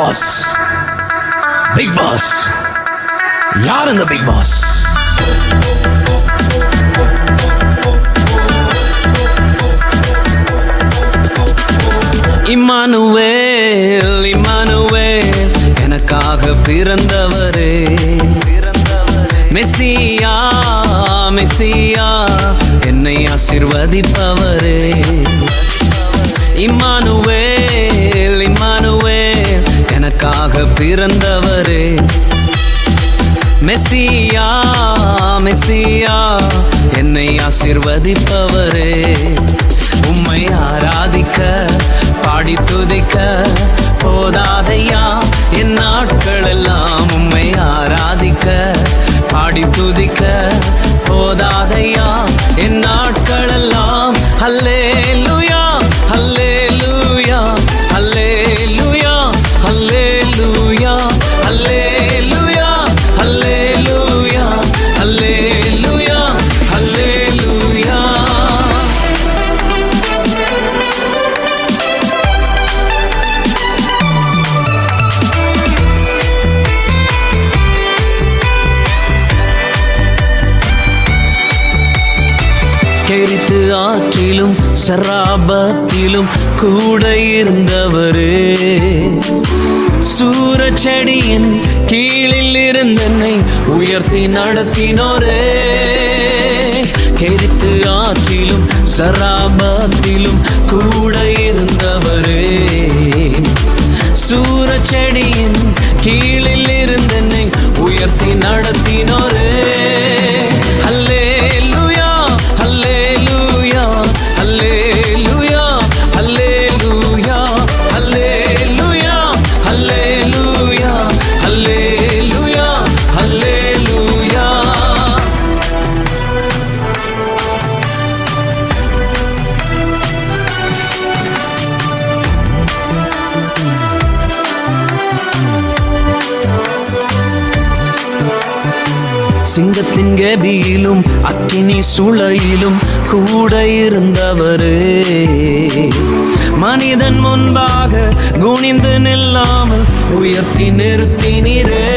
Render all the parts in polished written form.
Pass? Big pass யார்? இந்த big pass Emmanuel, Emmanuel எனக்காக பிறந்தவரே. மெசியா, மெசியா என்னை ஆசீர்வதிப்பவரே. இம்மானுவேல், இம்மானுவேல் எனக்காக பிறந்தவரே. மெசியா, மெசியா என்னை ஆசீர்வதிப்பவரே. உம்மை ஆராதிக்க பாடி துதிக்க போதாதையா என் நாட்கள் எல்லாம். உம்மை ஆராதிக்க பாடி துதிக்க போதாதையா என் நாட்கள் எல்லாம். அல்லேலூயா, அல்லேலூயா, அல்லேலூயா, அல்லேலூயா, அல்லேலூயா, அல்லேலூயா, அல்லேலூயா, அல்லேலூயா. கெரித்து ஆற்றிலும் சராபத்திலும் கூட இருந்தவரே. சூரச்செடியின் கீழில் இருந்தென்னை உயர்த்தி நடத்தினோரே. கெரித்து ஆற்றிலும் சராபத்திலும் கூட இருந்தவரே. சூரச்செடியின் கீழில் இருந்தென்னை உயர்த்தி நடத்தினோரே. அல்லேலூயா, அல்லேலூயா, அல்லேலூயா, அல்லேலூயா, அல்லேலூயா, அல்லேலூயா, அல்லேலூயா, அல்லேலூயா. சிங்கத்தின் கெபியிலும் அக்கினி சுளையிலும் கூட இருந்தவரே. மனிதன் முன்பாக குனிந்து நில்லாமல் உயர்த்தி நிறுத்தினீரே.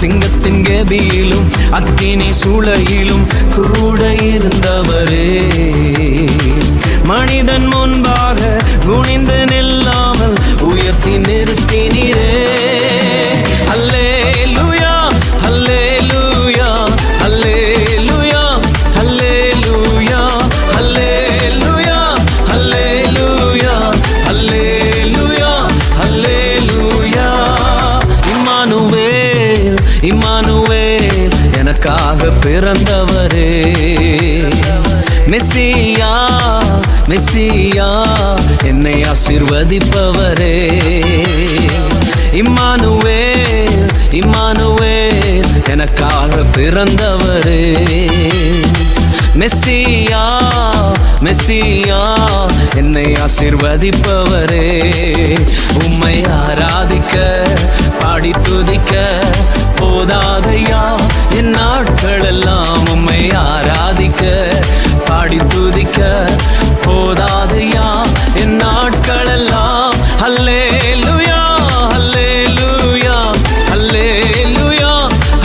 சிங்கத்தின் கெபியிலும் அக்கினி சுளையிலும் கூட இருந்தவரே. மனிதன் முன்பாக குனிந்து நில்லாமல் உயர்த்தி நிறுத்தினீரே. அல்லேலூயா, அல்லேலூயா, அல்லேலூயா, அல்லேலூயா, அல்லேலூயா, அல்லேலூயா, அல்லேலூயா, அல்லேலூயா. இம்மானுவேல், இம்மானுவேல் எனக்காக பிறந்தவரே. மெசியா, மெசியா என்னை ஆசீர்வதிப்பவரே. இம்மானுவேல், இம்மானுவேல் எனக்காக பிறந்தவரே. மெசியா, மெசியா என்னை ஆசீர்வதிப்பவரே. உம்மை ஆராதிக்க பாடி துதிக்க போதாதையா என் நாட்கள் எல்லாம். உம்மை ஆராதிக்க பாடி துதிக்க போதாதையா என் நாட்கள் எல்லாம். அல்லேலூயா, அல்லேலூயா, அல்லேலூயா,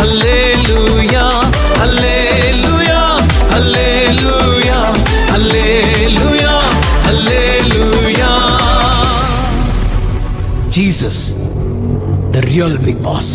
அல்லேலூயா, அல்லேலூயா, அல்லேலூயா, அல்லேலூயா, அல்லேலூயா. Jesus, the real big boss.